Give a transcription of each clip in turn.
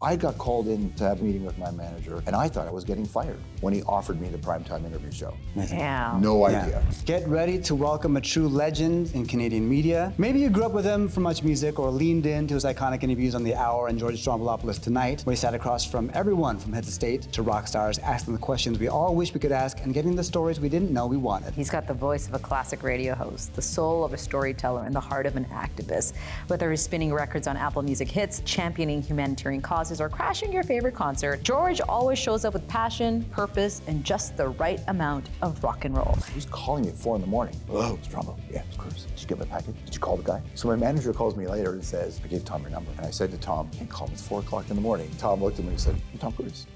I got called in to have a meeting with my manager, and I thought I was getting fired when he offered me the primetime interview show. Yeah. No idea. Get ready to welcome a true legend in Canadian media. Maybe you grew up with him from Much Music or leaned into his iconic interviews on The Hour and George Stroumboulopoulos Tonight, where he sat across from everyone from head to state to rock stars, asking the questions we all wish we could ask and getting the stories we didn't know we wanted. He's got the voice of a classic radio host, the soul of a storyteller, and the heart of an activist. Whether he's spinning records on Apple Music hits, championing humanitarian causes, or crashing your favorite concert, George always shows up with passion, purpose, and just the right amount of rock and roll. He's calling me at 4 in the morning. Hello, Strombo. Yeah, of course. Did you get my package? Did you call the guy? So my manager calls me later and says, I gave Tom your number. And I said to Tom, can't call him, it's 4 o'clock in the morning. Tom looked at me and said, I'm Tom Cruise.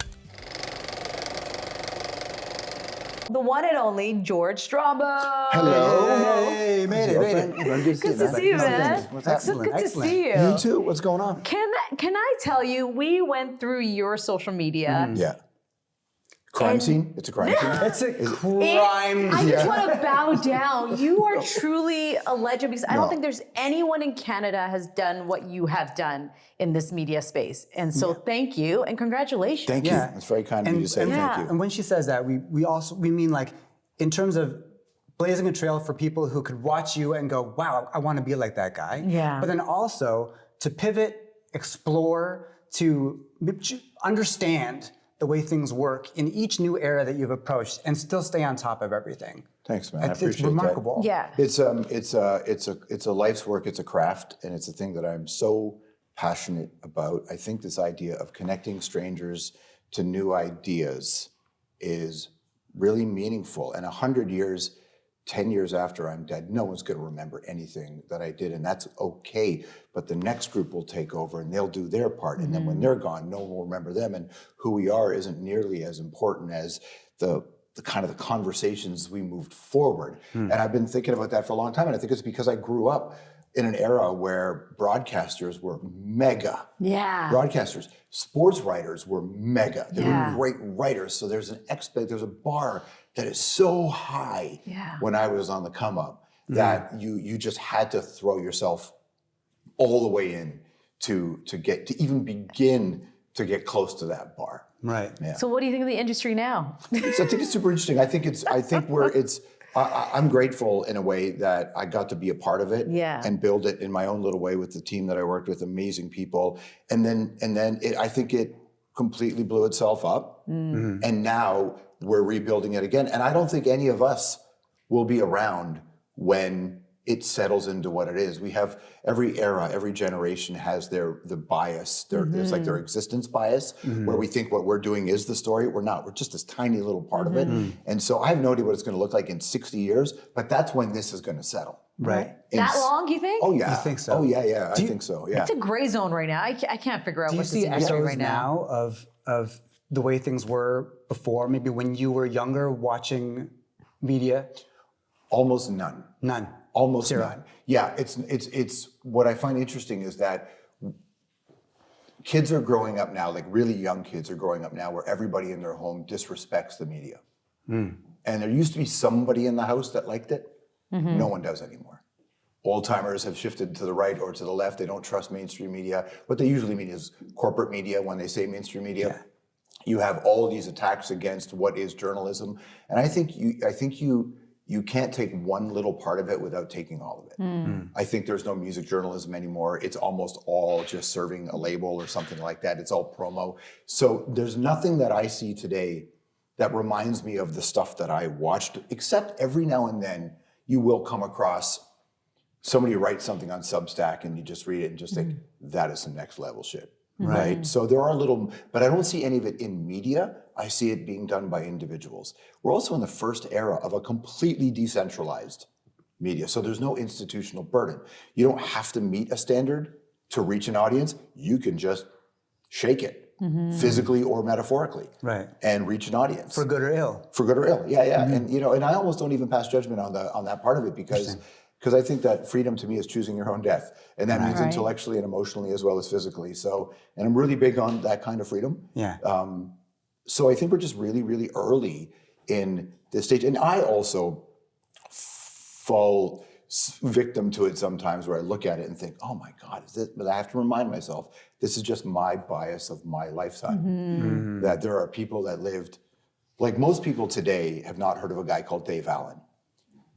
The one and only George Strombo. Hello. Hey, made it. Good to see you, man. What's Excellent, Good to excellent. see you. You too? What's going on? Can I tell you, we went through your social media. Yeah. Crime scene? It's a crime scene? It's a crime. I just want to bow down. You are truly a legend because I don't No. think there's anyone in Canada has done what you have done in this media space. And so thank you and congratulations. Thank you. It's very kind of you to say thank you. And when she says that, we mean like in terms of blazing a trail for people who could watch you and go, wow, I want to be like that guy. Yeah. But then also to pivot, explore, to understand the way things work in each new era that you've approached and still stay on top of everything. Thanks, man. I appreciate It's remarkable. Yeah. It's a life's work. It's a craft, and it's a thing that I'm so passionate about. I think this idea of connecting strangers to new ideas is really meaningful. And 100 years, 10 years after I'm dead, no one's going to remember anything that I did, and that's okay. But the next group will take over, and they'll do their part. And then when they're gone, no one will remember them. And who we are isn't nearly as important as the kind of the conversations we moved forward. And I've been thinking about that for a long time. And I think it's because I grew up in an era where broadcasters were mega. Yeah. Broadcasters, sports writers were mega. They were great writers. So there's a bar that is so high when I was on the come up that you just had to throw yourself all the way in to even begin to get close to that bar. Right. Yeah. So what do you think of the industry now? So I think it's super interesting. I'm grateful in a way that I got to be a part of it and build it in my own little way with the team that I worked with, amazing people. And then I think it completely blew itself up. And now we're rebuilding it again. And I don't think any of us will be around when it settles into what it is. We have every era, every generation has the bias. There's like their existence bias, where we think what we're doing is the story. We're not. We're just this tiny little part of it. And so I have no idea what it's going to look like in 60 years, but that's when this is going to settle. Right. That long, you think? Oh yeah. You think so? Oh yeah. I think so. Yeah. It's a gray zone right now. I can't figure out Do you what's the see industry echoes right now. of the way things were before, maybe when you were younger watching media? Almost none. None. Almost Zero. none. Yeah, it's what I find interesting is that kids are growing up now, like really young kids are growing up now where everybody in their home disrespects the media. And there used to be somebody in the house that liked it. No one does anymore. Old-timers have shifted to the right or to the left. They don't trust mainstream media. What they usually mean is corporate media when they say mainstream media. Yeah. You have all of these attacks against what is journalism. And I think you can't take one little part of it without taking all of it. I think there's no music journalism anymore. It's almost all just serving a label or something like that. It's all promo. So there's nothing that I see today that reminds me of the stuff that I watched, except every now and then you will come across somebody writes something on Substack and you just read it and just think, that is some next level shit. Right. So there are little, but I don't see any of it in media. I see it being done by individuals. We're also in the first era of a completely decentralized media. So there's no institutional burden. You don't have to meet a standard to reach an audience. You can just shake it physically or metaphorically and reach an audience. For good or ill. For good or ill. Yeah. And and I almost don't even pass judgment on that part of it because I think that freedom to me is choosing your own death. And that means intellectually and emotionally as well as physically. So, and I'm really big on that kind of freedom. Yeah. So I think we're just really, really early in this stage. And I also fall victim to it sometimes where I look at it and think, oh my God, is this? But I have to remind myself, this is just my bias of my lifetime. That there are people that lived, like most people today have not heard of a guy called Dave Allen.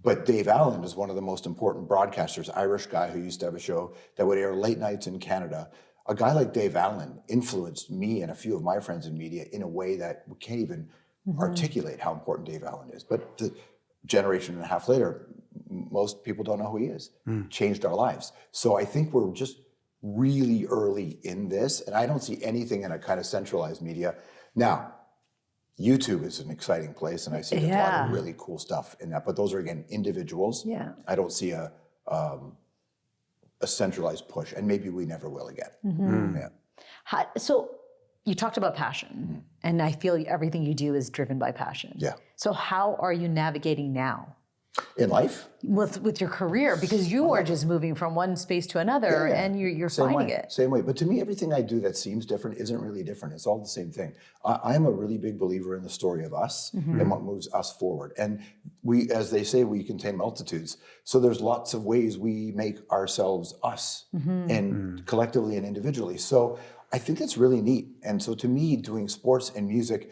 But Dave Allen is one of the most important broadcasters, Irish guy who used to have a show that would air late nights in Canada. A guy like Dave Allen influenced me and a few of my friends in media in a way that we can't even articulate how important Dave Allen is. But the generation and a half later, most people don't know who he is. Changed our lives. So I think we're just really early in this, and I don't see anything in a kind of centralized media. Now, YouTube is an exciting place, and I see a lot of really cool stuff in that. But those are, again, individuals. Yeah. I don't see a centralized push, and maybe we never will again. Yeah. So you talked about passion, and I feel everything you do is driven by passion. Yeah. So how are you navigating now? In life? With your career, because you are just moving from one space to another, and you're finding it. Same way. But to me, everything I do that seems different isn't really different. It's all the same thing. I'm a really big believer in the story of us and what moves us forward. And we, as they say, we contain multitudes. So there's lots of ways we make ourselves us, and collectively and individually. So I think that's really neat. And so to me, doing sports and music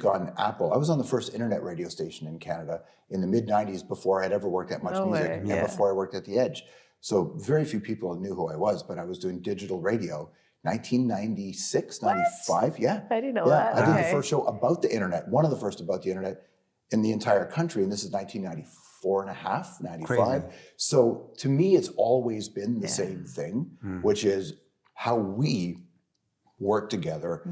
on Apple. I was on the first internet radio station in Canada in the mid-90s before I'd ever worked at Much Music and before I worked at The Edge. So very few people knew who I was, but I was doing digital radio 1996, 95. Yeah. I didn't know that. I did the first show about the internet, one of the first about the internet in the entire country. And this is 1994 and a half, 95. Crazy. So to me, it's always been the same thing, which is how we work together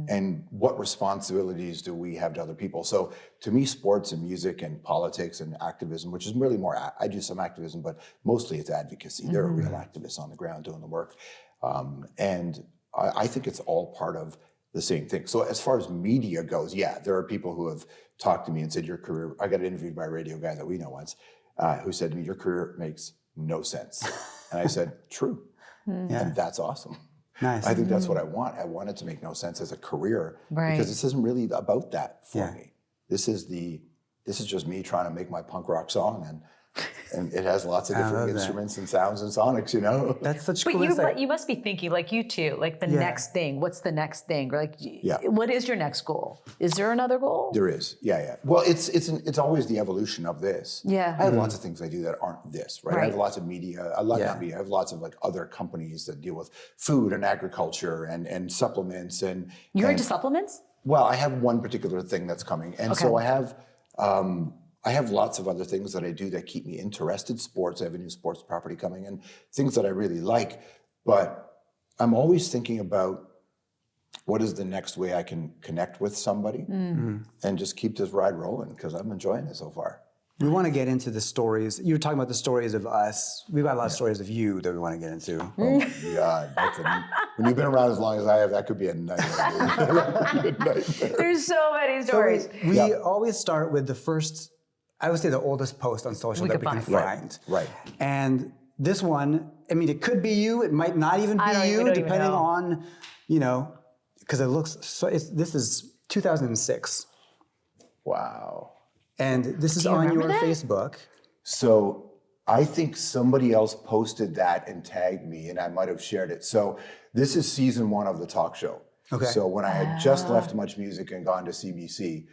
and what responsibilities do we have to other people. So to me, sports and music and politics and activism, which is really more, I do some activism, but mostly it's advocacy. There are real activists on the ground doing the work. And I think it's all part of the same thing. So as far as media goes, yeah, there are people who have talked to me and said, your career, I got interviewed by a radio guy that we know once, who said to me, your career makes no sense. And I said, true. And that's awesome. Nice. I think that's what I want. I want it to make no sense as a career because this isn't really about that for me. This is just me trying to make my punk rock song, and it has lots of different instruments and sounds and sonics, you know. That's such But cool insight. you must be thinking, like you too, like the next thing. What's the next thing? Or like, what is your next goal? Is there another goal? There is, yeah. Well, it's always the evolution of this. Yeah. I have lots of things I do that aren't this, right? I have lots of media. Not media. I have lots of like other companies that deal with food and agriculture and supplements and. You're into supplements? Well, I have one particular thing that's coming, and so I have lots of other things that I do that keep me interested. Sports, I have a new sports property coming in, things that I really like. But I'm always thinking about what is the next way I can connect with somebody and just keep this ride rolling because I'm enjoying it so far. We want to get into the stories. You were talking about the stories of us. We've got a lot of stories of you that we want to get into. Oh my God. When you've been around as long as I have, that could be a nightmare. There's so many stories. So we always start with the first, I would say the oldest post on social that we can find. Right. And this one, I mean, it could be you. It might not even be you, depending on, because it looks so. This is 2006. Wow. And this is on your Facebook. So I think somebody else posted that and tagged me, and I might have shared it. So this is season 1 of the talk show. Okay. So when I had just left Much Music and gone to CBC,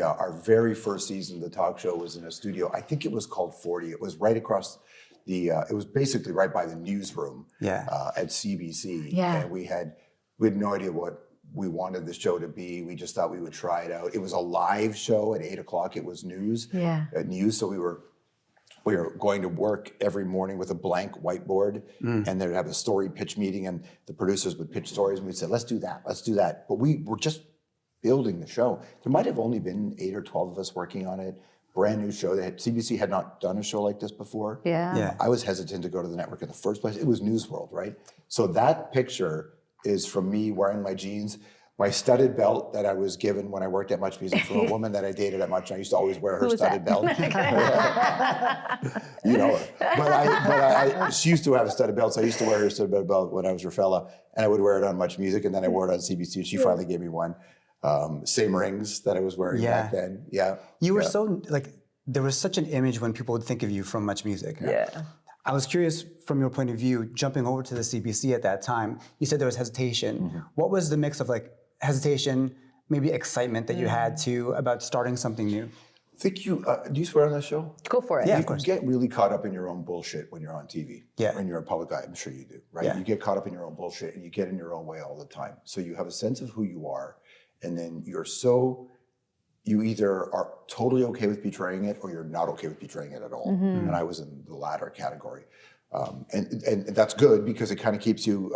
our very first season of the talk show was in a studio. I think it was called 40. It was right across it was basically right by the newsroom at CBC. Yeah. And we had no idea what we wanted the show to be. We just thought we would try it out. It was a live show at 8 o'clock. It was news. So we were going to work every morning with a blank whiteboard, and they'd have a story pitch meeting, and the producers would pitch stories, and we'd say, let's do that. But we were just building the show. There might have only been 8 or 12 of us working on it. Brand new show. CBC had not done a show like this before. Yeah. I was hesitant to go to the network in the first place. It was Newsworld, right? So that picture is from me wearing my jeans, my studded belt that I was given when I worked at Much Music from a woman that I dated at Much. I used to always wear her studded belt. You know her. But she used to have a studded belt, so I used to wear her studded belt when I was her fella, and I would wear it on Much Music, and then I wore it on CBC, and she finally gave me one. Same rings that I was wearing back then. Yeah. You were so, there was such an image when people would think of you from Much Music. Yeah. I was curious from your point of view, jumping over to the CBC at that time, you said there was hesitation. What was the mix of like hesitation, maybe excitement that you had to about starting something new? I think you, do you swear on this show? Go for it. Yeah, You of course. get really caught up in your own bullshit when you're on TV. Yeah. When you're a public guy, I'm sure you do, right? Yeah. You get caught up in your own bullshit and you get in your own way all the time. So you have a sense of who you are, and then you either are totally okay with betraying it or you're not okay with betraying it at all. And I was in the latter category. And that's good because it kind of keeps you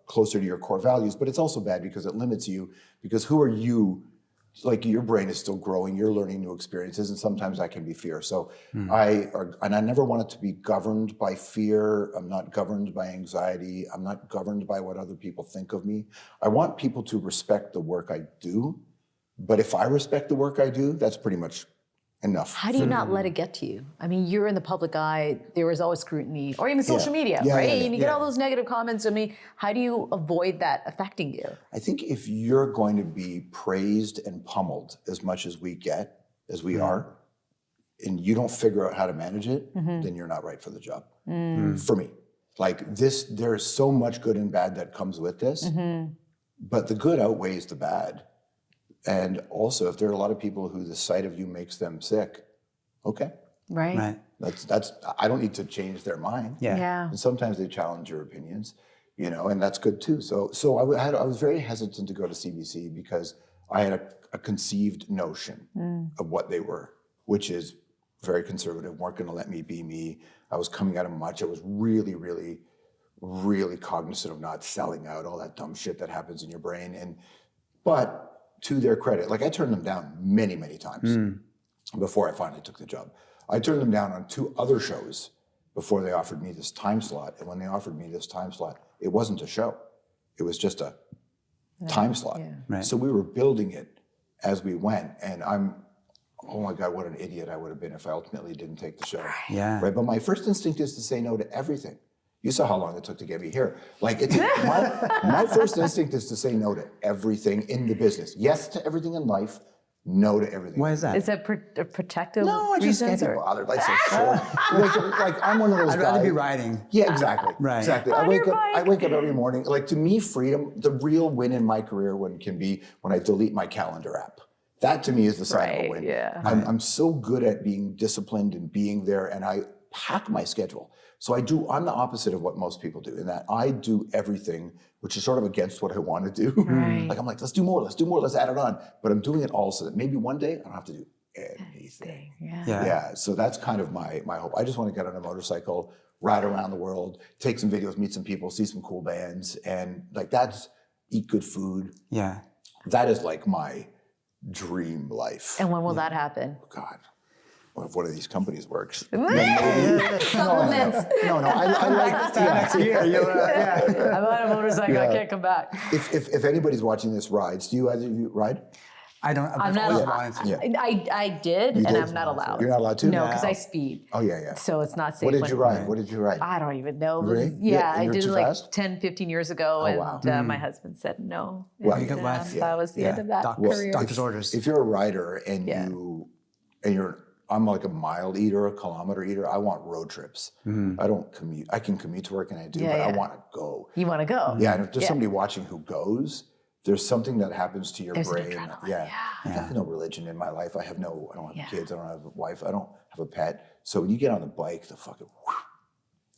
closer to your core values, but it's also bad because it limits you, because who are you? Like, your brain is still growing, you're learning new experiences, and sometimes that can be fear. So I never wanted to be governed by fear. I'm not governed by anxiety. I'm not governed by what other people think of me. I want people to respect the work I do, but if I respect the work I do, that's pretty much enough. How do you not let it get to you? I mean, you're in the public eye, there was always scrutiny, or even social media, right? And you get all those negative comments. I mean, how do you avoid that affecting you? I think if you're going to be praised and pummeled as much as we are, and you don't figure out how to manage it, then you're not right for the job. For me. Like this, there's so much good and bad that comes with this, but the good outweighs the bad. And also, if there are a lot of people who the sight of you makes them sick, okay. Right. That's I don't need to change their mind. Yeah. And sometimes they challenge your opinions, and that's good too. So I was very hesitant to go to CBC because I had a conceived notion of what they were, which is very conservative, weren't going to let me be me. I was coming out of Much. I was really, really, really cognizant of not selling out, all that dumb shit that happens in your brain. But to their credit, like I turned them down many, many times before I finally took the job. I turned them down on 2 other shows before they offered me this time slot. And when they offered me this time slot, it wasn't a show. It was just a time slot. Yeah. Right. So we were building it as we went. And oh my God, what an idiot I would have been if I ultimately didn't take the show. Yeah. Right. But my first instinct is to say no to everything. You saw how long it took to get me here. Like, my first instinct is to say no to everything in the business. Yes to everything in life, no to everything. Why is that? Is that a protective No, I just can't reasons? be bothered. Life's so short. like I'm one of those I'd guys. rather be riding. Yeah, exactly. Right. Exactly. On your I bike. wake up every morning. Like, to me, freedom, the real win in my career can be when I delete my calendar app. That to me is the sign of a win. yeah. I'm so good at being disciplined and being there, and I pack my schedule. So I'm the opposite of what most people do, in that I do everything, which is sort of against what I want to do. Right. Like, I'm like, let's do more, let's add it on. But I'm doing it all so that maybe one day I don't have to do anything. Yeah. Yeah, so that's kind of my hope. I just want to get on a motorcycle, ride around the world, take some videos, meet some people, see some cool bands, and like eat good food. Yeah. That is like my dream life. And when will that happen? God, what if one of these companies works? Supplements. I like Next year, I'm on a motorcycle. I can't come back. If anybody's watching this rides, do either of you ride? I'm I'm not allowed. Yeah. I did, and did? I'm not allowed. You're not allowed to? No, because I speed. Oh yeah. So it's not safe. What did when- you ride? What did you ride? I don't even know. Really? Yeah, And I you're did it too like fast? 10, 15 years ago, Oh, wow. and my husband said no. Well, And, you got left. that was the end of that career. Doctor's orders. If you're a rider and Yeah. I'm like a mile eater, a kilometer eater. I want road trips. I don't commute. I can commute to work, and I do, but I want to go. You want to go? Yeah, and if there's somebody watching who goes, there's something that happens to your There's an brain. adrenaline, Yeah. I have no religion in my life. I don't have kids. I don't have a wife. I don't have a pet. So when you get on the bike,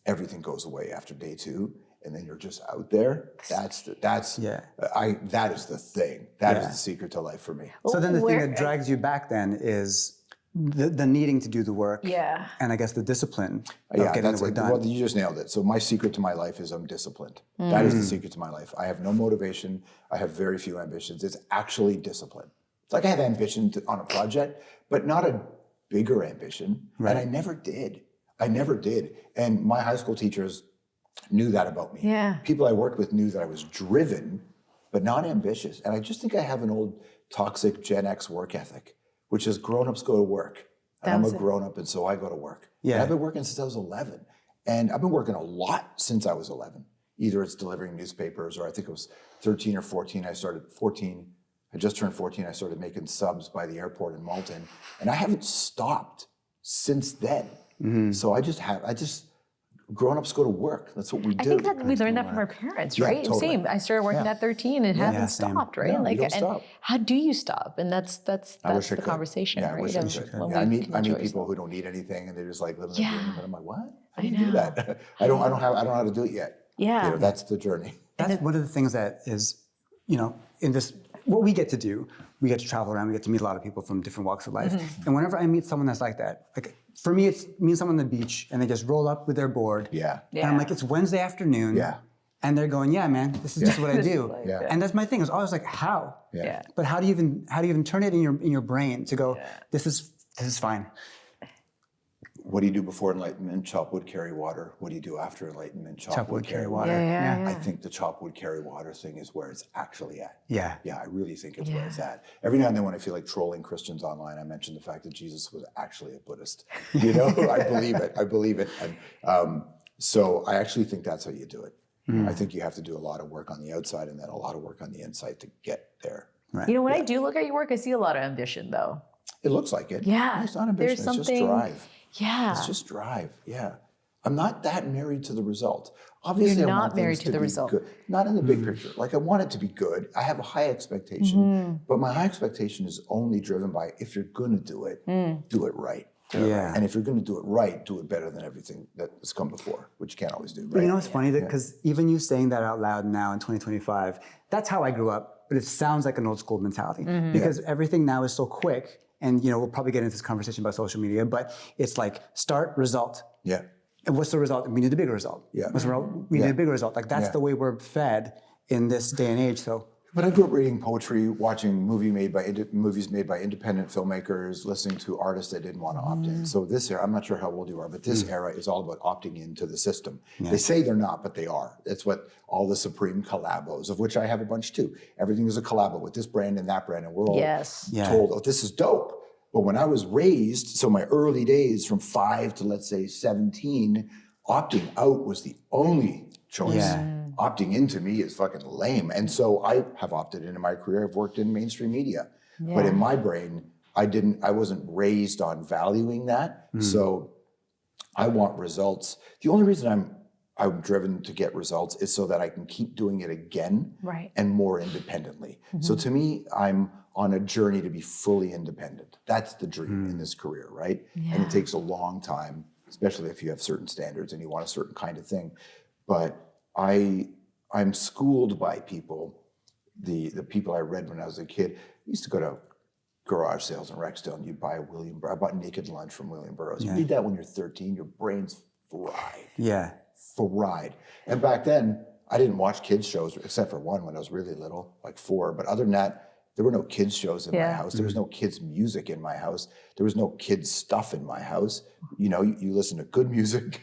everything goes away after day 2, and then you're just out there. That is the thing. That is the secret to life for me. So then the thing Where- that drags you back then is the needing to do the work. Yeah. And I guess the discipline of Yeah, getting the work done. well, you just nailed it. So my secret to my life is I'm disciplined. That is the secret to my life. I have no motivation. I have very few ambitions. It's actually discipline. It's like I have ambition on a project, but not a bigger ambition. Right. And I never did. And my high school teachers knew that about me. Yeah. People I worked with knew that I was driven, but not ambitious. And I just think I have an old toxic Gen X work ethic, which is grown-ups go to work. And I'm a grown-up, and so I go to work. Yeah. And I've been working since I was 11. And I've been working a lot since I was 11. Either it's delivering newspapers, or I think it was 13 or 14. I just turned 14. I started making subs by the airport in Malton. And I haven't stopped since then. So I just grown-ups go to work. That's what we do. I think that we learned that from our parents, right? totally. Same. I started working at 13 and haven't stopped, right? No, like, you don't and stop. how do you stop? And that's the conversation, I right? wish I Of could. when Yeah, I we meet can enjoy people ourselves. who don't need anything and they just like live in Yeah. the dream. And I'm like, what? How I do you do know. that? I don't know how to do it yet. Yeah. That's the journey. That's one of the things that is, in this, what we get to do, we get to travel around, we get to meet a lot of people from different walks of life. And whenever I meet someone that's like that, like for me, it's me and someone on the beach and they just roll up with their board. Yeah. And I'm like, it's Wednesday afternoon. Yeah. And they're going, yeah, man, this is just what I do. Yeah. And that's my thing. It's always like, how? Yeah. But how do you even turn it in your brain to go, this is fine. What do you do before enlightenment? Chop wood, carry water. What do you do after enlightenment? Chop wood, carry water. Yeah. I think the chop wood, carry water thing is where it's actually at. Yeah. Yeah, I really think it's where it's at. Every now and then when I feel like trolling Christians online, I mention the fact that Jesus was actually a Buddhist. I believe it. And, so I actually think that's how you do it. I think you have to do a lot of work on the outside and then a lot of work on the inside to get there. Right. When I do look at your work, I see a lot of ambition, though. It looks like it. Yeah. It's not ambition, There's it's something, just drive. Yeah. It's just drive, yeah. I'm not that married to the result. Obviously, You're I not want married things to the be result. good. Not in the big picture. Like I want it to be good. I have a high expectation, but my high expectation is only driven by if you're going to do it right. Yeah. And if you're going to do it right, do it better than everything that has come before, which you can't always do. But Right? it's funny that because even you saying that out loud now in 2025, that's how I grew up. But it sounds like an old school mentality because everything now is so quick. And we'll probably get into this conversation about social media, but it's like start, result. Yeah. And what's the result? We need a bigger result. Yeah. What's the result? We need a bigger result. Like that's the way we're fed in this day and age. So. But I grew up reading poetry, watching movies made by independent filmmakers, listening to artists that didn't want to opt in. So this era, I'm not sure how old you are, but this era is all about opting into the system. Yeah. They say they're not, but they are. That's what all the supreme collabos, of which I have a bunch too. Everything is a collabo with this brand and that brand, and we're all told, oh, this is dope. But when I was raised, so my early days from 5 to let's say 17, opting out was the only choice. Yeah. Opting into me is fucking lame. And so I have opted into my career. I've worked in mainstream media. Yeah. But in my brain, I wasn't raised on valuing that. So I want results. The only reason I'm driven to get results is so that I can keep doing it again and more independently. So to me, I'm on a journey to be fully independent. That's the dream in this career, right? Yeah. And it takes a long time, especially if you have certain standards and you want a certain kind of thing. But I'm schooled by people, the people I read when I was a kid. I used to go to garage sales in Rexdale and you'd buy I bought Naked Lunch from William Burroughs. You read that when you're 13, your brain's fried. Yeah. Fried. And back then, I didn't watch kids shows except for one when I was really little, like 4. But other than that, there were no kids shows in my house. There was no kids music in my house. There was no kids stuff in my house. You listen to good music.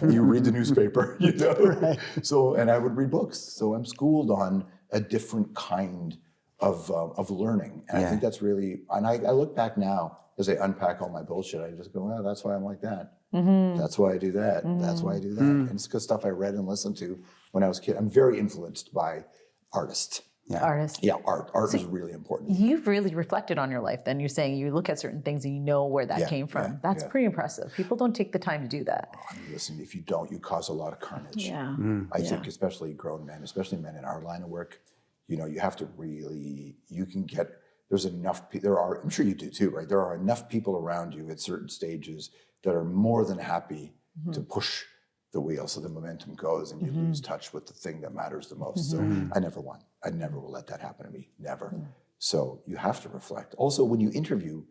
You read the newspaper. Right. So, and I would read books. So I'm schooled on a different kind of learning, and I think that's really. And I look back now as I unpack all my bullshit. I just go, well, that's why I'm like that. That's why I do that. That's why I do that. And it's because stuff I read and listened to when I was a kid. I'm very influenced by artists. Yeah. Artists. Yeah, art is really important. You've really reflected on your life then. You're saying you look at certain things and you know where that came from. That's pretty impressive. People don't take the time to do that. Oh, I mean, listen, if you don't, you cause a lot of carnage. Yeah. I think especially grown men, especially men in our line of work, you have to really, there's enough, I'm sure you do too, right? There are enough people around you at certain stages that are more than happy to push the wheel so the momentum goes and you lose touch with the thing that matters the most. So I never won. I never will let that happen to me. Never. So you have to reflect. Also, when you interview,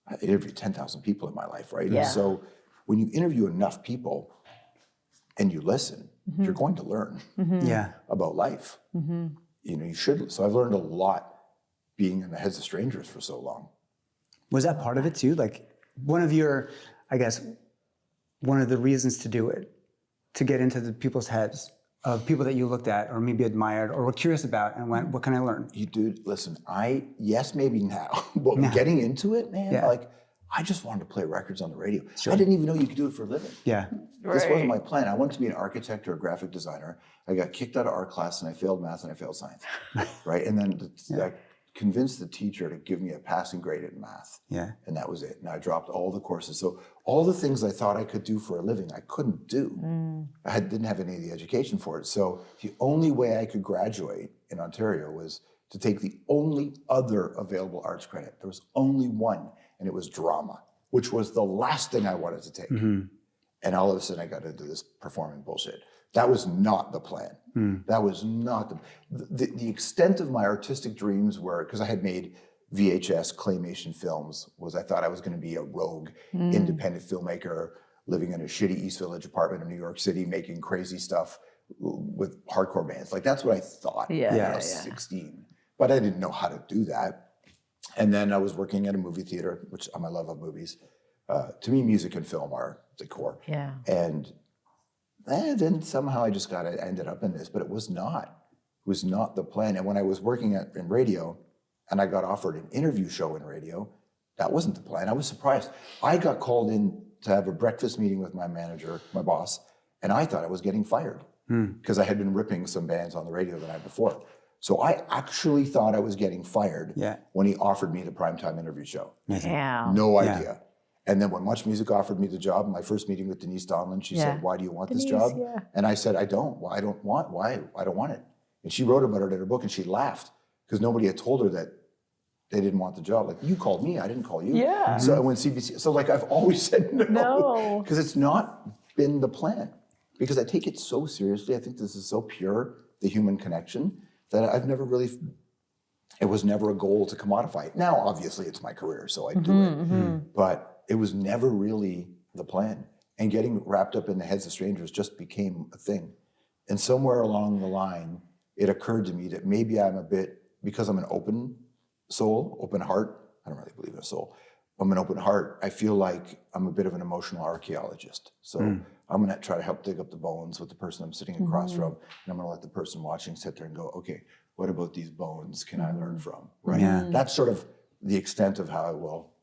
I interviewed 10,000 people in my life, right? Yeah. And so when you interview enough people and you listen, you're going to learn about life. You should. So I've learned a lot being in the heads of strangers for so long. Was that part of it too? Like one of the reasons to do it, to get into the people's heads of people that you looked at or maybe admired or were curious about and went, what can I learn? Dude, listen, maybe now, but getting into it, man, I just wanted to play records on the radio. Sure. I didn't even know you could do it for a living. Yeah. This wasn't my plan. I wanted to be an architect or a graphic designer. I got kicked out of art class and I failed math and I failed science, right? And then convinced the teacher to give me a passing grade in math. Yeah. And that was it. And I dropped all the courses. So all the things I thought I could do for a living, I couldn't do. Didn't have any of the education for it. So the only way I could graduate in Ontario was to take the only other available arts credit. There was only one, and it was drama, which was the last thing I wanted to take. And all of a sudden I got into this performing bullshit. That was not the plan. That was not the extent of my artistic dreams were, because I had made VHS claymation films, was I thought I was going to be a rogue independent filmmaker living in a shitty East Village apartment in New York City, making crazy stuff with hardcore bands. Like that's what I thought when I was 16. But I didn't know how to do that. And then I was working at a movie theater, which I love of movies. To me, music and film are the core. Yeah. And then somehow I just ended up in this, but it was not the plan. And when I was working in radio and I got offered an interview show in radio, that wasn't the plan. I was surprised. I got called in to have a breakfast meeting with my manager, my boss, and I thought I was getting fired because I had been ripping some bands on the radio the night before. So I actually thought I was getting fired when he offered me the primetime interview show. Damn. No idea. And then when Much Music offered me the job, my first meeting with Denise Donlin, she said, "Why do you want this job?" And I said, "I don't. Why? I don't want it." And she wrote about it in her book, and she laughed because nobody had told her that they didn't want the job. Like, you called me, I didn't call you. Yeah. So when CBC, so like I've always said no. Because it's not been the plan. Because I take it so seriously. I think this is so pure, the human connection, that I've never really, it was never a goal to commodify it. Now, obviously, it's my career, so I do it. But it was never really the plan. And getting wrapped up in the heads of strangers just became a thing. And somewhere along the line, it occurred to me that maybe I'm a bit, because I'm an open soul, open heart, I don't really believe in a soul. I'm an open heart. I feel like I'm a bit of an emotional archaeologist. So I'm gonna try to help dig up the bones with the person I'm sitting across from. And I'm gonna let the person watching sit there and go, okay, what about these bones can I learn from, right? That's sort of the extent of how I will,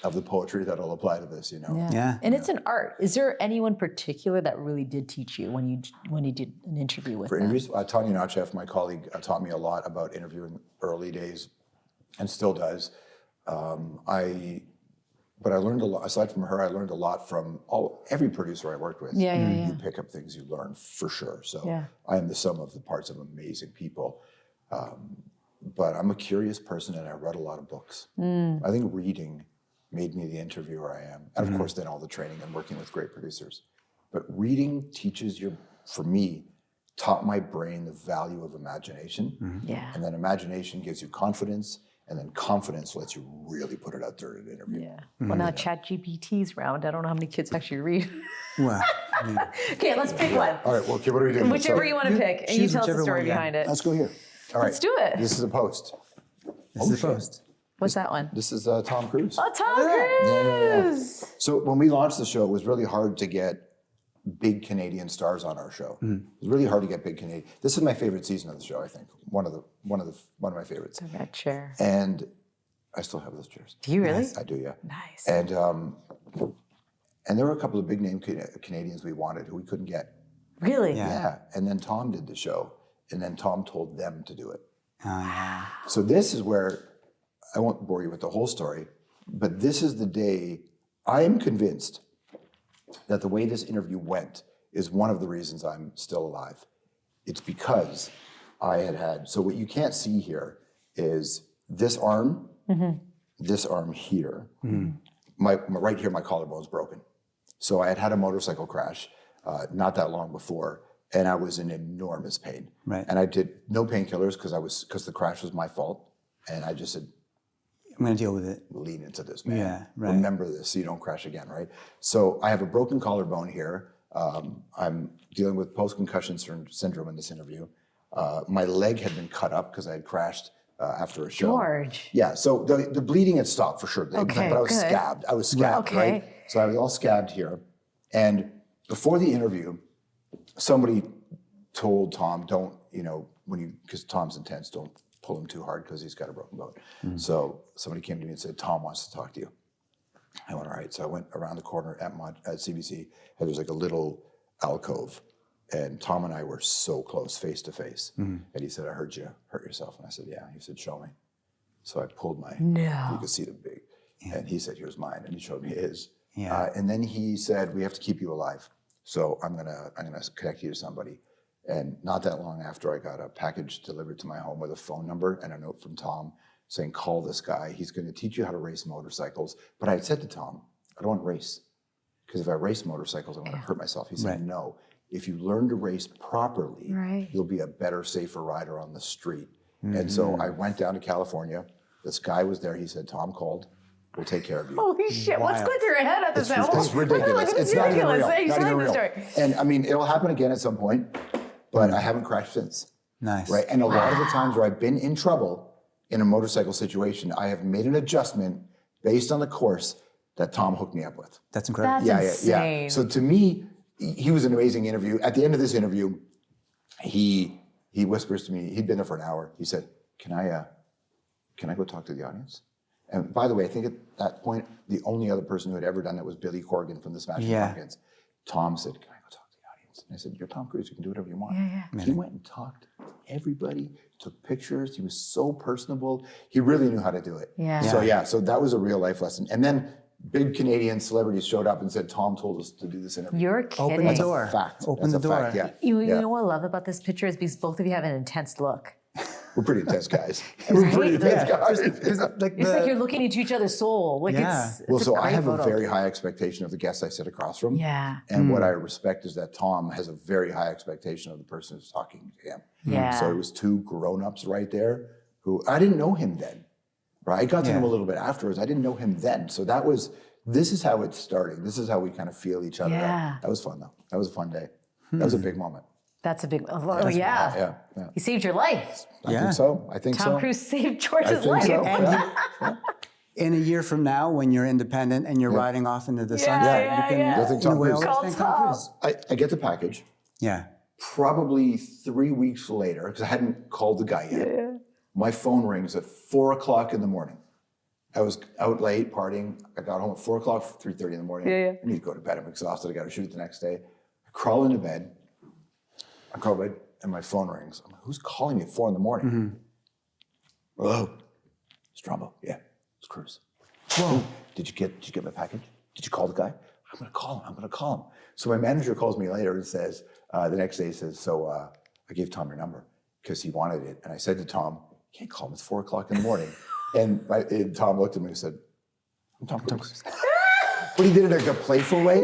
of the poetry that'll apply to this, you know? And it's an art. Is there anyone particular that really did teach you when you did an interview with them? For interviews, Tanya Nachev, my colleague, taught me a lot about interviewing early days and still does. But I learned a lot, aside from her, I learned a lot from every producer I worked with. You pick up things you learn for sure. So I am the sum of the parts of amazing people. But I'm a curious person and I read a lot of books. I think reading made me the interviewer I am. And of course, then all the training and working with great producers. But reading teaches for me, taught my brain the value of imagination. And then imagination gives you confidence. And then confidence lets you really put it out there in an interview. Well, now ChatGPT's round. I don't know how many kids actually read. Well, Okay, let's pick one. All right, well, okay, what are we doing? Whichever you want to pick, and you tell us the story behind it. Let's go here. All right. Let's do it. This is a post. this is the post. What's that one? This is Tom Cruise. Oh, Tom Cruise. So when we launched the show, it was really hard to get big Canadian stars on our show. It was really hard to get big Canadian. This is my favorite season of the show, I think. One of my favorites. The red chair. And I still have those chairs. Do you really? I do, yeah. Nice. And there were a couple of big name Canadians we wanted who we couldn't get. Really? Yeah. And then Tom did the show, and then Tom told them to do it. Oh, So this is where, I won't bore you with the whole story, but this is the day I am convinced that the way this interview went is one of the reasons I'm still alive. It's because I had, so what you can't see here is this arm here, my right here, my collarbone's broken. So I had a motorcycle crash not that long before, and I was in enormous pain. Right. And I did no painkillers because the crash was my fault. And I just said, I'm going to deal with it. lean into this, man. Yeah, right. Remember this so you don't crash again, right? So I have a broken collarbone here. I'm dealing with post-concussion syndrome in this interview. My leg had been cut up because I had crashed after a show. George. Yeah, so the bleeding had stopped for sure. Okay, but I was good. scabbed. I was scabbed, right? So I was all scabbed here. And before the interview, somebody told Tom, don't, because Tom's intense, don't pull him too hard because he's got a broken bone. So somebody came to me and said, Tom wants to talk to you. I went, all right. So I went around the corner at CBC, and there was like a little alcove. And Tom and I were so close, face to face. And he said, I heard you hurt yourself. And I said, yeah. He said, show me. So I pulled my, No. you could see the big, and he said, here's mine, and he showed me his. Yeah. And then he said, we have to keep you alive. So I'm gonna connect you to somebody. And not that long after, I got a package delivered to my home with a phone number and a note from Tom saying, call this guy. He's gonna teach you how to race motorcycles. But I had said to Tom, I don't want to race. Because if I race motorcycles, I'm gonna hurt myself. He said, no, if you learn to race properly, you'll be a better, safer rider on the street. And so I went down to California. This guy was there. He said, Tom called. We'll take care of you. Holy shit! What's going through your head at this moment? It's ridiculous. It's not even real. Hey, Not even real. story. And I mean, it'll happen again at some point, but I haven't crashed since. Nice. Right. And a lot of the times where I've been in trouble in a motorcycle situation, I have made an adjustment based on the course that Tom hooked me up with. That's incredible. That's insane. So to me, he was an amazing interview. At the end of this interview, he whispers to me, he'd been there for an hour. He said, can I go talk to the audience? And by the way, I think at that point, the only other person who had ever done that was Billy Corgan from the Smashing Pumpkins. Tom said, can I go talk to the audience? And I said, you're Tom Cruise, you can do whatever you want. He went and talked to everybody, took pictures. He was so personable. He really knew how to do it. So that was a real life lesson. And then big Canadian celebrities showed up and said, Tom told us to do this interview. You're kidding. Open the door. Fact. Open That's the a door. fact, yeah. You know what I love about this picture is because both of you have an intense look. We're pretty intense guys. We're pretty intense guys. It's like you're looking into each other's soul. Like it's Well, so a I great have photo. a very high expectation of the guests I sit across from. Yeah. And what I respect is that Tom has a very high expectation of the person who's talking to him. Yeah. So it was two grown-ups right there who, I didn't know him then, right? I got to know him a little bit afterwards. I didn't know him then. So this is how it's starting. This is how we kind of feel each other out. That was fun though. That was a fun day. That was a big moment. That's a big. Yeah. He saved your life. I think so. I think so. Tom Cruise saved George's I think life. so. Yeah. In a year from now, when you're independent and you're riding off into the sunset, you can, I think in a Tom way, Cruise. always thank Tom Cruise. I get the package. Yeah. Probably 3 weeks later, because I hadn't called the guy yet, my phone rings at 4 o'clock in the morning. I was out late partying. I got home at 4 o'clock, 3:30 in the morning. I need to go to bed. I'm exhausted. I got to shoot the next day. I crawl into bed. And my phone rings. I'm like, who's calling me at 4 in the morning? Hello, Strombo. Yeah, it's Cruz. Whoa. Did you get my package? Did you call the guy? I'm gonna call him. So my manager calls me later and says, the next day he says, so I gave Tom your number because he wanted it. And I said to Tom, you can't call him, it's 4 o'clock in the morning. and Tom looked at me and said, I'm Tom Cruise. But he did it in a playful way.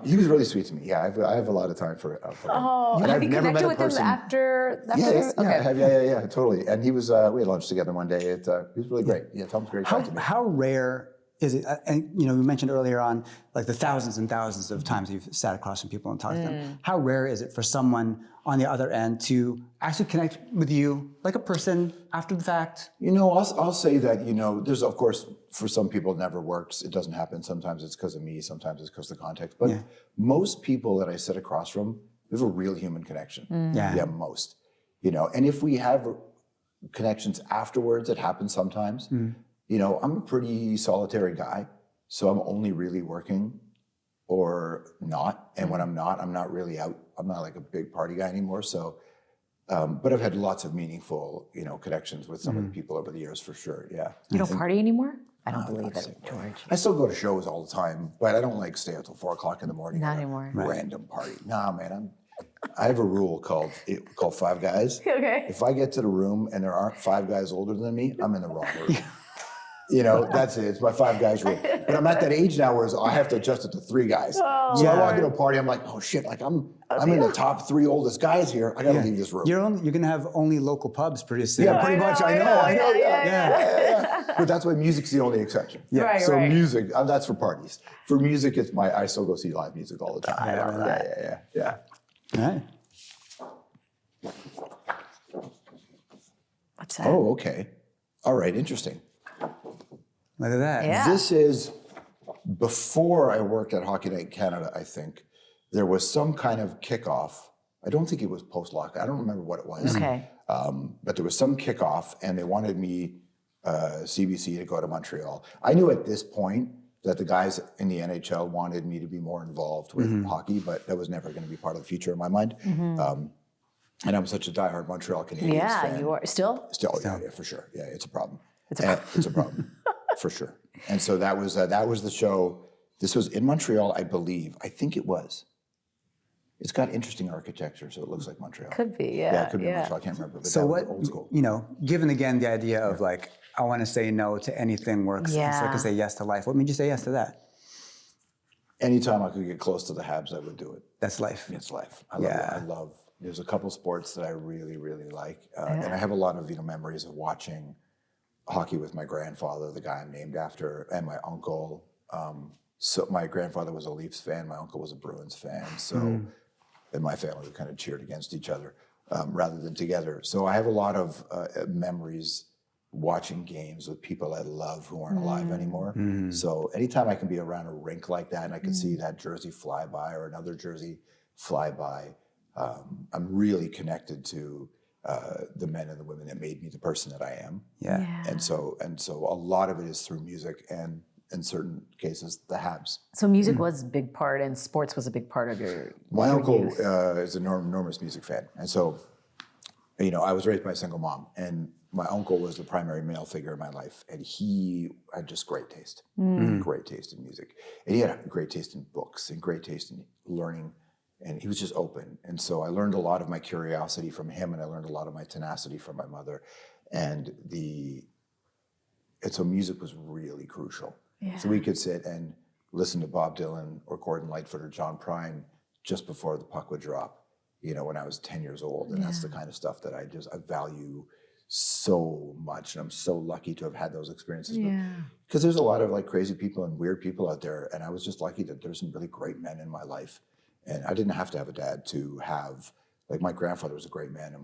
He was really sweet to me. Yeah, I have a lot of time for him. Oh, and have you connected with him after this? Yeah, totally. And he was, we had lunch together one day. He was really great. Yeah, Tom's a great guy to me. How rare is it? And you mentioned earlier on, like the thousands and thousands of times you've sat across from people and talked to them. How rare is it for someone on the other end to actually connect with you like a person after the fact? I'll say that, there's, of course, for some people it never works. It doesn't happen. Sometimes it's because of me. Sometimes it's because of the context. But most people that I sit across from, we have a real human connection. Yeah, most. And if we have connections afterwards, it happens sometimes. I'm a pretty solitary guy. So I'm only really working or not. And when I'm not really out. I'm not like a big party guy anymore. So, but I've had lots of meaningful, connections with some of the people over the years for sure. Yeah. You don't party anymore? I don't believe it, George. I still go to shows all the time, but I don't like stay out till 4 o'clock in the morning. Not anymore. Random party. Nah, man. I have a rule called Five Guys. Okay. If I get to the room and there aren't 5 guys older than me, I'm in the wrong room. That's it. It's my 5 guys rule. But I'm at that age now where I have to adjust it to 3 guys. So I walk into a party, I'm like, oh shit, like I'm in the top 3 oldest guys here. I gotta leave this room. You're gonna have only local pubs pretty soon. Yeah, pretty much. I know. Yeah. But that's why music's the only exception. Yeah. Right, so music, that's for parties. For music, I still go see live music all the time. Yeah. All right. What's that? Oh, okay. All right, interesting. Look at that. Yeah. This is before I worked at Hockey Night Canada, I think. There was some kind of kickoff. I don't think it was post-lock. I don't remember what it was. Okay. But there was some kickoff, and they wanted me, CBC, to go to Montreal. I knew at this point that the guys in the NHL wanted me to be more involved with hockey, but that was never going to be part of the future in my mind. And I'm such a diehard Montreal Canadiens Yeah, fan. you are still. Still, yeah, for sure. Yeah, it's a problem. It's a problem, for sure. And so that was the show. This was in Montreal, I believe. I think it was. It's got interesting architecture, so it looks like Montreal. Could be, yeah. Yeah, it could be Montreal. I can't remember. But So that what, was old school. you know, given again the idea of like, I want to say no to anything works, Yeah. so I can say yes to life. What made you say yes to that? Anytime I could get close to the Habs, I would do it. That's life. It's life. Yeah. I love. There's a couple sports that I really, really like, and I have a lot of memories of watching hockey with my grandfather, the guy I'm named after, and my uncle. So my grandfather was a Leafs fan, my uncle was a Bruins fan. So, and my family kind of cheered against each other rather than together. So I have a lot of memories watching games with people I love who aren't alive anymore. So anytime I can be around a rink like that and I can see that jersey fly by or another jersey fly by, I'm really connected to the men and the women that made me the person that I am. Yeah. And so a lot of it is through music and in certain cases, the Habs. So music was a big part, and sports was a big part of your. My your uncle youth. is an enormous music fan, and so, I was raised by a single mom, and my uncle was the primary male figure in my life, and he had just great taste in music, and he had great taste in books and great taste in learning, and he was just open, and so I learned a lot of my curiosity from him, and I learned a lot of my tenacity from my mother, and so music was really crucial. Yeah. So we could sit and listen to Bob Dylan or Gordon Lightfoot or John Prine just before the puck would drop, when I was 10 years old. And that's the kind of stuff that I value so much. And I'm so lucky to have had those experiences. Because there's a lot of like crazy people and weird people out there. And I was just lucky that there's some really great men in my life. And I didn't have to have a dad to have, like my grandfather was a great man. And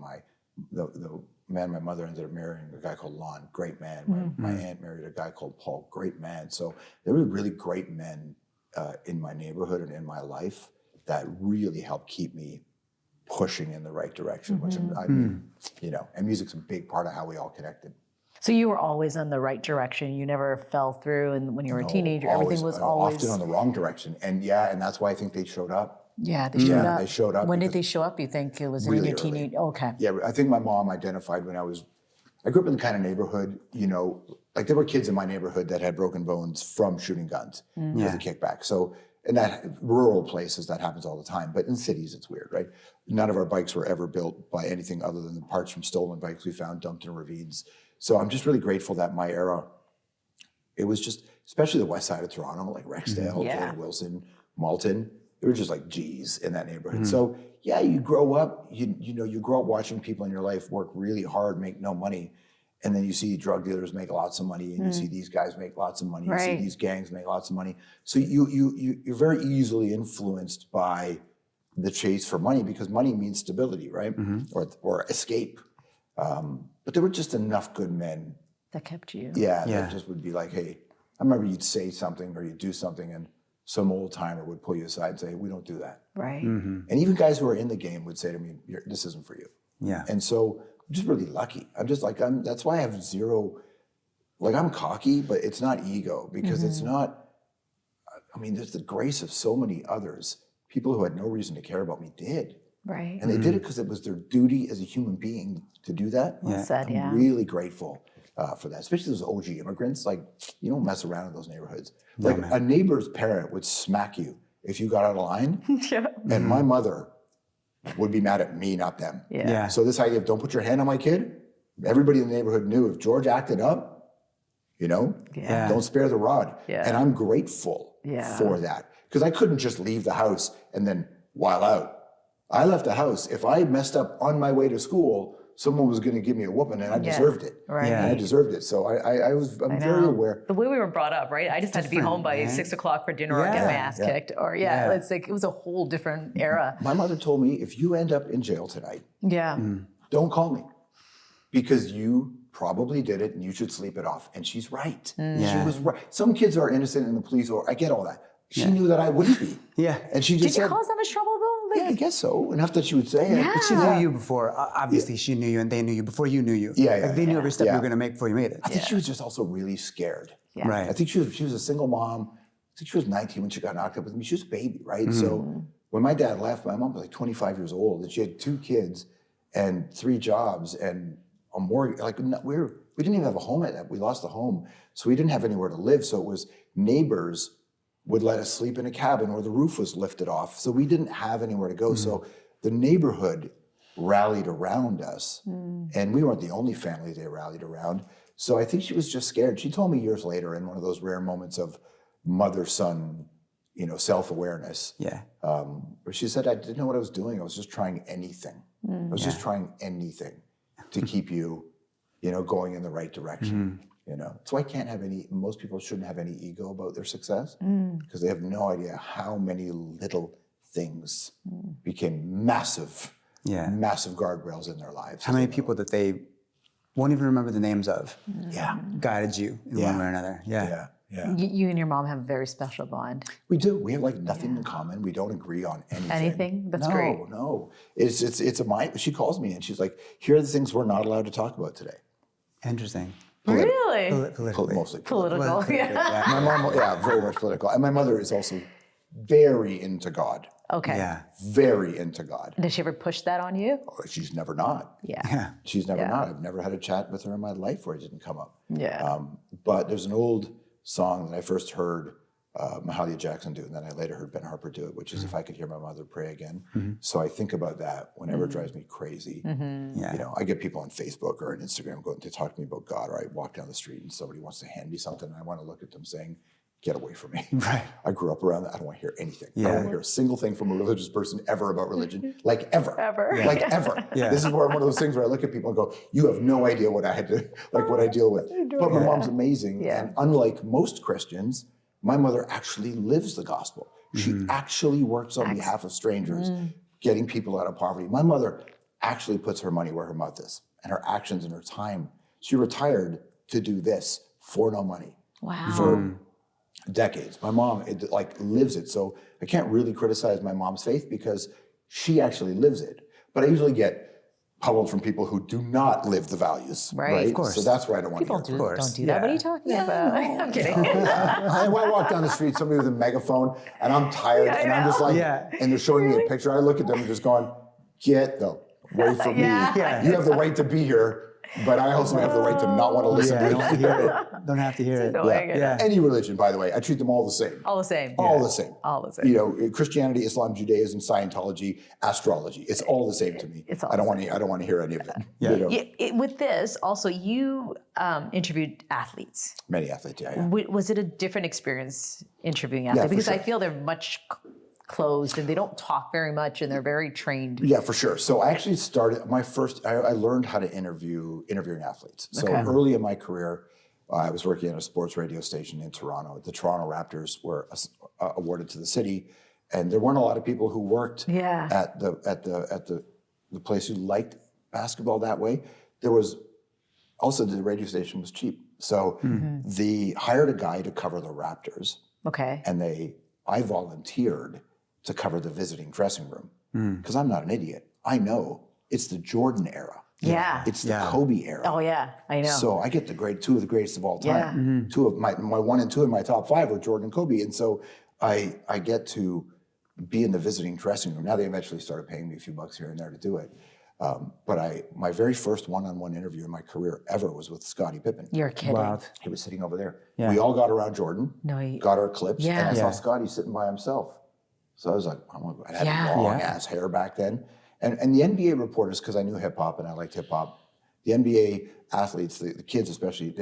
the man my mother ended up marrying, a guy called Lon, great man. My aunt married a guy called Paul, great man. So there were really great men in my neighborhood and in my life that really helped keep me pushing in the right direction, which I mean, and music's a big part of how we all connected. So you were always in the right direction. You never fell through, and when you were a teenager, everything was always often on the wrong direction. And and that's why I think they showed up. Yeah, they showed up. They showed up. When did they show up? You think it was really in your teenage? Okay. Yeah, I think my mom identified when I grew up in the kind of neighborhood, like there were kids in my neighborhood that had broken bones from shooting guns because of kickback. So in that rural places, that happens all the time. But in cities, it's weird, right? None of our bikes were ever built by anything other than the parts from stolen bikes we found dumped in ravines. So I'm just really grateful that my era, it was just, especially the west side of Toronto, like Rexdale, Jane Wilson, Malton, they were just like G's in that neighborhood. So you grow up, you grow up watching people in your life work really hard, make no money. And then you see drug dealers make lots of money, and you see these guys make lots of money, you see these gangs make lots of money. So you're very easily influenced by the chase for money because money means stability, right? Or escape. But there were just enough good men. That kept you. That just would be like, hey, I remember you'd say something or you'd do something and some old timer would pull you aside and say, we don't do that. Right. And even guys who are in the game would say to me, this isn't for you. Yeah. And so I'm just really lucky. That's why I have zero, I'm cocky, but it's not ego because it's not, there's the grace of so many others. People who had no reason to care about me did. Right. And they did it because it was their duty as a human being to do that. Well said, I'm really grateful for that, especially those OG immigrants. Like, you don't mess around in those neighborhoods. Like a neighbor's parent would smack you if you got out of line. And my mother would be mad at me, not them. So this idea of don't put your hand on my kid, everybody in the neighborhood knew if George acted up, don't spare the rod. And I'm grateful for that because I couldn't just leave the house and then while out. I left the house. If I messed up on my way to school, someone was going to give me a whooping, and I deserved it. Right. And I deserved it. So I'm very aware. The way we were brought up, right? I just had to be home by 6 o'clock for dinner or get my ass kicked. Or it's like it was a whole different era. My mother told me, if you end up in jail tonight, don't call me because you probably did it and you should sleep it off. And she's right. She was right. Some kids are innocent in the police, or I get all that. She knew that I wouldn't be. And she just Did you cause that much trouble though? I guess so. Enough that she would say it. But she knew you before. Obviously, she knew you and they knew you before you knew you. They knew every step you were going to make before you made it. I think she was just also really scared. Right. I think she was a single mom. I think she was 19 when she got knocked up with me. She was a baby, right? So when my dad left, my mom was like 25 years old and she had 2 kids and 3 jobs and a mortgage. Like we didn't even have a home at that. We lost the home, so we didn't have anywhere to live. So it was neighbors would let us sleep in a cabin where the roof was lifted off. So we didn't have anywhere to go. So the neighborhood rallied around us, and we weren't the only family they rallied around. So I think she was just scared. She told me years later, in one of those rare moments of mother-son, self-awareness, where she said, I didn't know what I was doing. I was just trying anything. I was just trying anything to keep you, going in the right direction. So I can't have most people shouldn't have any ego about their success because they have no idea how many little things became massive guardrails in their lives. How many people that they won't even remember the names of guided you in one way or another. Yeah. You and your mom have a very special bond. We do. We have nothing in common. We don't agree on anything. Anything? That's great. No. She calls me and she's like, here are the things we're not allowed to talk about today. Interesting. Really? Politically. Mostly Political. Yeah. My mom, very much political. And my mother is also very into God. Okay. Yeah. Very into God. Does she ever push that on you? She's never not. Yeah. She's never not. I've never had a chat with her in my life where it didn't come up. Yeah. But there's an old song that I first heard Mahalia Jackson do, and then I later heard Ben Harper do it, which is If I Could Hear My Mother Pray Again. So I think about that whenever it drives me crazy. I get people on Facebook or on Instagram going to talk to me about God, or I walk down the street and somebody wants to hand me something, and I want to look at them saying, get away from me. Right. I grew up around that. I don't want to hear anything. I don't want to hear a single thing from a religious person ever about religion, ever. Like ever. Yeah. This is one of those things where I look at people and go, you have no idea what I had to, what I deal with. But my mom's amazing. Yeah. And unlike most Christians, my mother actually lives the gospel. She actually works on behalf of strangers, getting people out of poverty. My mother actually puts her money where her mouth is, and her actions and her time. She retired to do this for no money. Wow. For decades. My mom lives it. So I can't really criticize my mom's faith because she actually lives it. But I usually get pummeled from people who do not live the values. Right. Of course. So that's where I don't want People to hear. don't do that. What are you talking about? I'm kidding. I walk down the street, somebody with a megaphone, and I'm tired, and I'm just and they're showing me a picture. I look at them and just going, get the way from me. Yeah. You have the right to be here, but I also have the right to not want to listen to you. Don't have to hear it. Yeah. Any religion, by the way, I treat them all the same. All the same. All the same. All the same. Christianity, Islam, Judaism, Scientology, astrology. It's all the same to me. I don't want to hear any of it. Yeah. With this, also, you interviewed athletes. Many athletes, Was it a different experience interviewing athletes? for Because sure. I feel they're much closed and they don't talk very much and they're very trained. Yeah, for sure. So I actually started I learned how to interviewing athletes. So early in my career, I was working at a sports radio station in Toronto. The Toronto Raptors were awarded to the city, and there weren't a lot of people who worked at the place who liked basketball that way. There was also the radio station was cheap, so they hired a guy to cover the Raptors. Okay. And I volunteered to cover the visiting dressing room because I'm not an idiot. I know it's the Jordan era. Yeah. It's the Kobe era. Oh yeah, I know. So I get two of the greatest of all time. Yeah. Two of my 1 and 2 in my top 5 are Jordan and Kobe. And so I get to be in the visiting dressing room. Now they eventually started paying me a few bucks here and there to do it. But my very first one-on-one interview in my career ever was with Scottie Pippen. You're kidding. Wow. He was sitting over there. Yeah. We all got around Jordan, got our clips, and I saw Scottie sitting by himself. So I was like, I had long ass hair back then. And the NBA reporters, because I knew hip hop and I liked hip hop, the NBA athletes, the kids especially,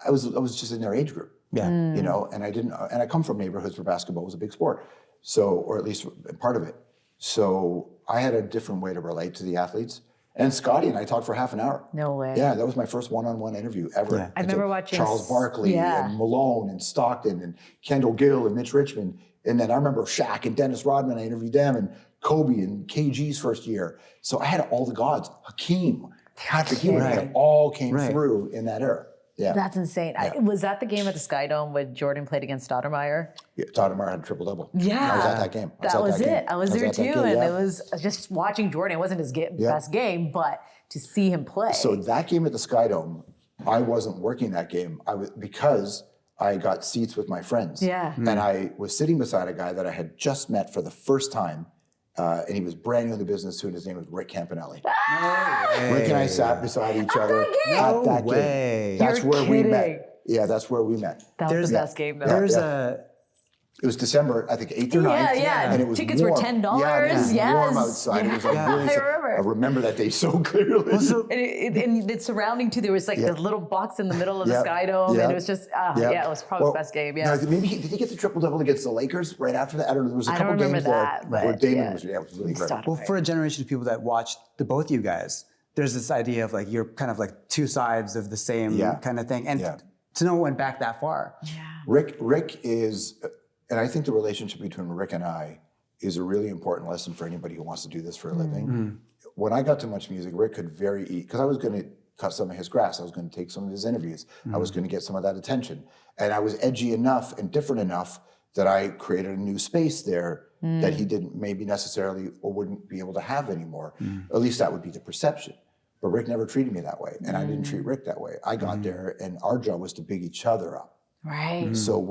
I was just in their age group. Yeah. And I come from neighborhoods where basketball was a big sport. So, or at least part of it. So I had a different way to relate to the athletes. And Scottie and I talked for half an hour. No way. Yeah, that was my first one-on-one interview ever. Yeah. I remember watching Charles Barkley and Malone and Stockton and Kendall Gill and Mitch Richmond. And then I remember Shaq and Dennis Rodman, I interviewed them, and Kobe and KG's first year. So I had all the gods. Hakeem, Patrick Ewing, they all came through in that era. Yeah. That's insane. Was that the game at the Sky Dome when Jordan played against Stoudemire? Yeah, Stoudemire had a triple-double. Yeah. I was at that game. That was it. I was there too. And yeah. it was just watching Jordan. It wasn't his best game, but to see him play. So that game at the Sky Dome, I wasn't working that game. Because I got seats with my friends. Yeah. And I was sitting beside a guy that I had just met for the first time and he was brand new in the business too, and his name was Rick Campanelli. Rick and I sat beside each other at that game. That's You're where we kidding. met. Yeah, that's where we met. That was the best game, though. There's It was December, I think 8th or 9th. Yeah. And it was Tickets warm. were $10. Yeah, it was Yes. warm outside. It was like really, I remember. I remember that day so clearly. And the surrounding too, there was like this little box in the middle of the Sky Dome, and it was just, it was probably the best game. Yeah. No, maybe did he get the triple-double against the Lakers right after that? I don't know. There was a couple remember games that, where but Damon was really great. Well, for a generation of people that watched the both of you guys, there's this idea of like you're kind of like two sides of the same kind of thing, and to know it went back that far. Yeah. Rick is, and I think the relationship between Rick and I is a really important lesson for anybody who wants to do this for a living. When I got to Much Music, Rick could because I was going to cut some of his grass, I was going to take some of his interviews, I was going to get some of that attention, and I was edgy enough and different enough that I created a new space there that he didn't maybe necessarily or wouldn't be able to have anymore. At least that would be the perception. But Rick never treated me that way, and I didn't treat Rick that way. I got there, and our job was to big each other up. Right. So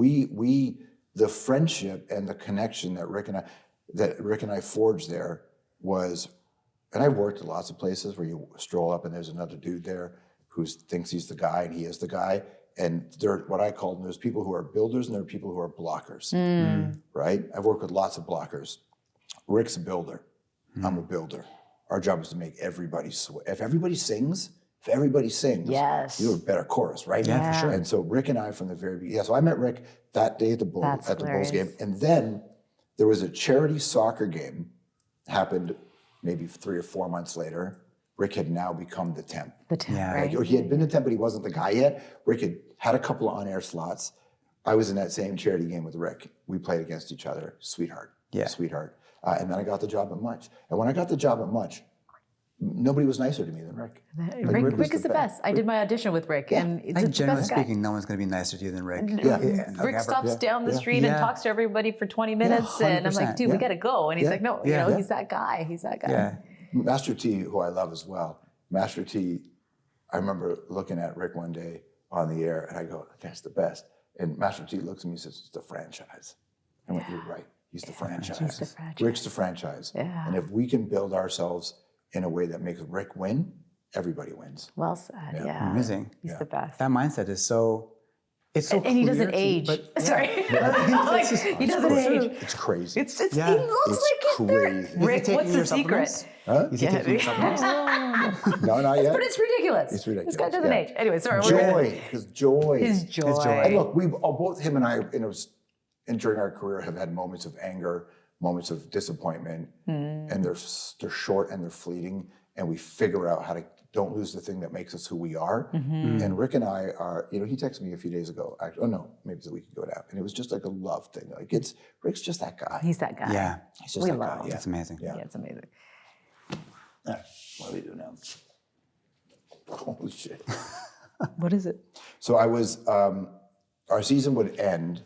the friendship and the connection that Rick and I forged there was, and I've worked at lots of places where you stroll up and there's another dude there who thinks he's the guy and he is the guy. And they're what I call them, there's people who are builders and there are people who are blockers, right? I've worked with lots of blockers. Rick's a builder. I'm a builder. Our job is to make everybody sweat. If everybody sings, Yes. you do a better chorus, right? Yeah, for sure. And so Rick and I from the very beginning, so I met Rick that day at the Bulls game. And then there was a charity soccer game, happened maybe 3 or 4 months later. Rick had now become the temp. The temp, right? He had been the temp, but he wasn't the guy yet. Rick had a couple of on-air slots. I was in that same charity game with Rick. We played against each other, sweetheart. And then I got the job at Much. And when I got the job at Much, nobody was nicer to me than Rick. Rick is the best. I did my audition with Rick, and I think generally speaking, no one's going to be nicer to you than Rick. Rick stops down the street and talks to everybody for 20 minutes, and I'm like, dude, we got to go. And he's like, no, he's that guy. He's that guy. Yeah. Master T, who I love as well. Master T, I remember looking at Rick one day on the air, and I go, that's the best. And Master T looks at me and says, it's the franchise. I went, you're right. He's the franchise. He's the franchise. Rick's the franchise. Yeah. And if we can build ourselves in a way that makes Rick win, everybody wins. Well said. Yeah. Amazing. He's the best. That mindset is so. It's so and he doesn't age. Sorry. He doesn't age. It's crazy. He looks like he's crazy. 30. Rick, what's the secret? Huh? Is he taking your supplements? No, not yet. But it's ridiculous. It's ridiculous. This guy doesn't age. Anyway, sorry. His joy. His joy. And look, both him and I, during our career, have had moments of anger, moments of disappointment, and they're short and they're fleeting, and we figure out how to don't lose the thing that makes us who we are. And Rick and I are, he texted me a few days ago, maybe it's a week ago now, and it was just like a love thing. Like Rick's just that guy. He's that guy. Yeah. He's just that guy. It's amazing. Yeah. It's amazing. What do we do now? Holy shit. What is it? So I was, our season would end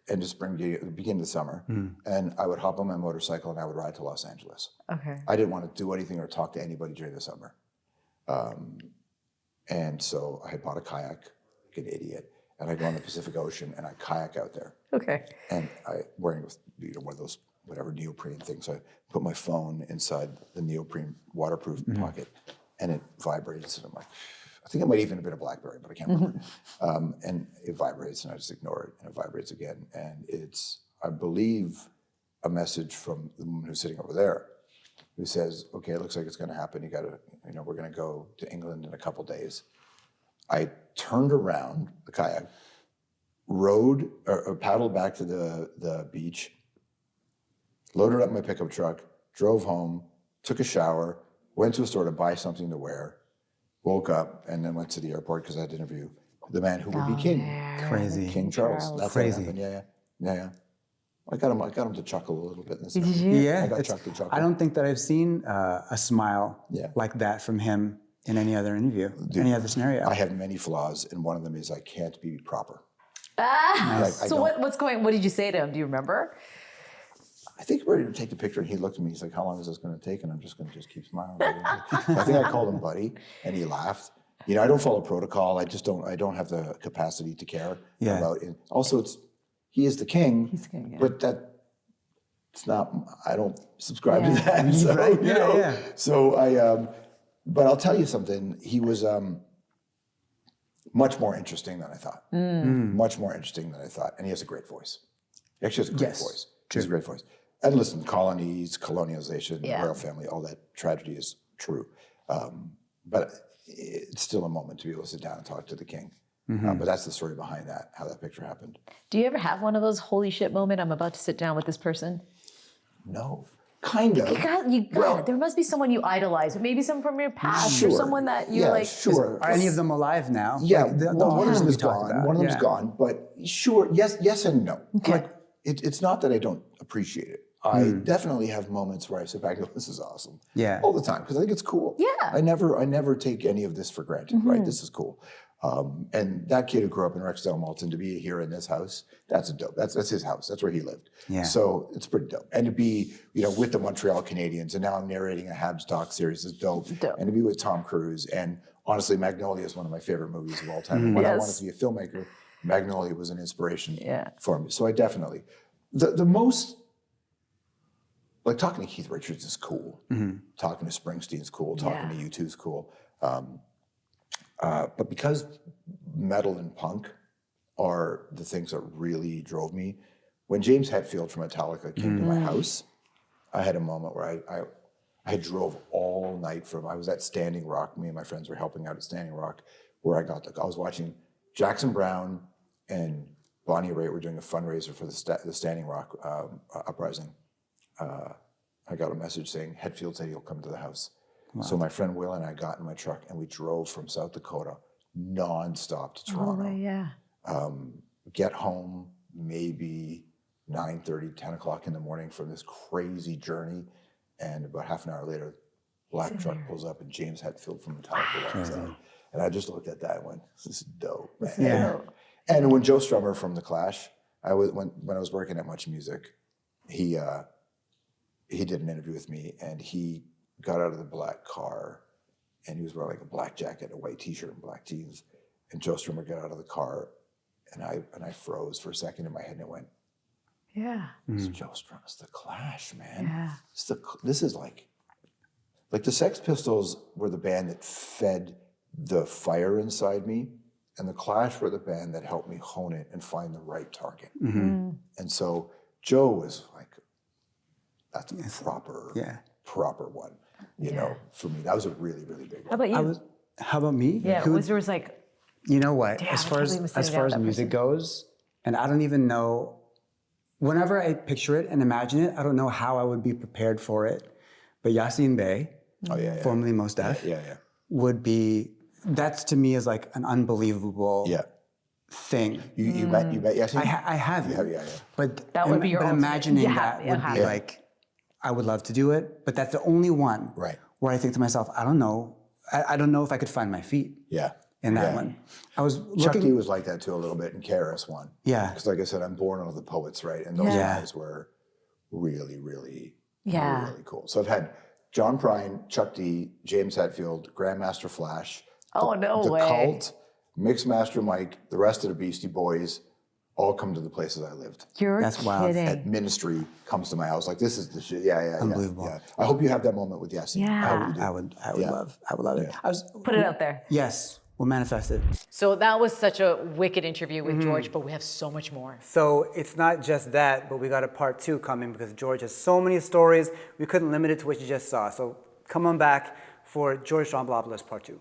end of spring, beginning of the summer, and I would hop on my motorcycle and I would ride to Los Angeles. Okay. I didn't want to do anything or talk to anybody during the summer. And so I had bought a kayak, like an idiot, and I go on the Pacific Ocean and I kayak out there. Okay. And I wearing one of those whatever neoprene things. I put my phone inside the neoprene waterproof pocket, and it vibrates, and I'm like, I think it might even have been a BlackBerry, but I can't remember. And it vibrates, and I just ignore it, and it vibrates again. And it's, I believe, a message from the woman who's sitting over there, who says, "Okay, it looks like it's going to happen. You got to, we're going to go to England in a couple days." I turned around the kayak, rowed or paddled back to the beach, loaded up my pickup truck, drove home, took a shower, went to a store to buy something to wear, woke up, and then went to the airport because I had to interview the man who would be king. Crazy. King Charles. That's crazy. what happened. Yeah. I got him to chuckle a little bit in this. Did you? Yeah. I got Chuck to chuckle. I don't think that I've seen a smile like that from him in any other interview, any other scenario. I have many flaws, and one of them is I can't be proper. So what did you say to him? Do you remember? I think we're going to take the picture, and he looked at me. He's like, "How long is this going to take?" And I'm just going to keep smiling. I think I called him buddy, and he laughed. I don't follow protocol. I don't have the capacity to care about it. Also, he is the king. He's the king, yeah. But that it's not, I don't subscribe to that. So, Right. you Yeah, know, yeah. so but I'll tell you something. He was much more interesting than I thought. Much more interesting than I thought. And he has a great voice. He actually has a great voice. He has a great voice. And listen, colonies, colonialization, the royal family, all that tragedy is true. But it's still a moment to be able to sit down and talk to the king. But that's the story behind that, how that picture happened. Do you ever have one of those holy shit moment? I'm about to sit down with this person. No, kind of. You got it. There must be someone you idolize, or maybe someone from your past, or someone that you're like. Sure. Are any of them alive now? Yeah, Like, one of them is we talked gone. about. One of them's gone. But sure, yes and no. Like it's not that I don't appreciate it. I definitely have moments where I sit back and go, "This is awesome." Yeah. All the time because I think it's cool. Yeah. I never take any of this for granted. Right. This is cool. And that kid who grew up in Rexdale, Malton, to be here in this house, that's a dope. That's his house. That's where he lived. Yeah. So it's pretty dope. And to be, with the Montreal Canadiens, and now I'm narrating a Habs doc series is dope. And to be with Tom Cruise, and honestly, Magnolia is one of my favorite movies of all time. And when I wanted to be a filmmaker, Magnolia was an inspiration for me. So I definitely, the most, like talking to Keith Richards is cool. Talking to Springsteen is cool. Talking to U2 is cool. But because metal and punk are the things that really drove me, when James Hetfield from Metallica came to my house, I had a moment where I drove all night I was at Standing Rock. Me and my friends were helping out at Standing Rock, where I was watching Jackson Browne and Bonnie Raitt were doing a fundraiser for the Standing Rock uprising. I got a message saying Hetfield said he'll come to the house. Wow. So my friend Will and I got in my truck and we drove from South Dakota nonstop to Toronto. Get home maybe 9:30, 10 o'clock in the morning from this crazy journey. And about half an hour later, black truck pulls up and James Hetfield from Metallica walks out. And I just looked at that and went, this is dope. Man. And when Joe Strummer from The Clash, when I was working at Much Music, he did an interview with me and he got out of the black car and he was wearing like a black jacket, a white t-shirt and black jeans. And Joe Strummer got out of the car and I froze for a second in my head and it went, it's Joe Strummer, it's The Clash, man. Yeah. This is like the Sex Pistols were the band that fed the fire inside me, and The Clash were the band that helped me hone it and find the right target. And so Joe was like, that's a proper one. You know, for me, that was a really, really big one. How about you? How about me? Yeah, was there like... You know what? Damn, as far as music goes, and I don't even know, whenever I picture it and imagine it, I don't know how I would be prepared for it. But Yassine Bey, formerly Mos Def, would be, that's to me is like an unbelievable thing. You met Yassine? I have. But that would be your but imagining that would be like, I would love to do it, but that's the only one where I think to myself, I don't know. I don't know if I could find my feet. In that one. I was Chuck D was like that too a little bit, and KRS One. Yeah. Because like I said, I'm born of the poets, right? And those guys were really, really, really cool. So I've had John Prine, Chuck D, James Hetfield, Grandmaster Flash, the Cult, Mixmaster Mike, the rest of the Beastie Boys, all come to the places I lived. That's kidding. Wild. At Ministry comes to my house. Like, this is the shit. Unbelievable. Yeah. I hope you have that moment with Yassine. Yeah. I would love it. Put it out there. Yes. We'll manifest it. So that was such a wicked interview with George, but we have so much more. So it's not just that, but we got a part 2 coming because George has so many stories. We couldn't limit it to what you just saw. So come on back for George Stroumboulopoulos part 2.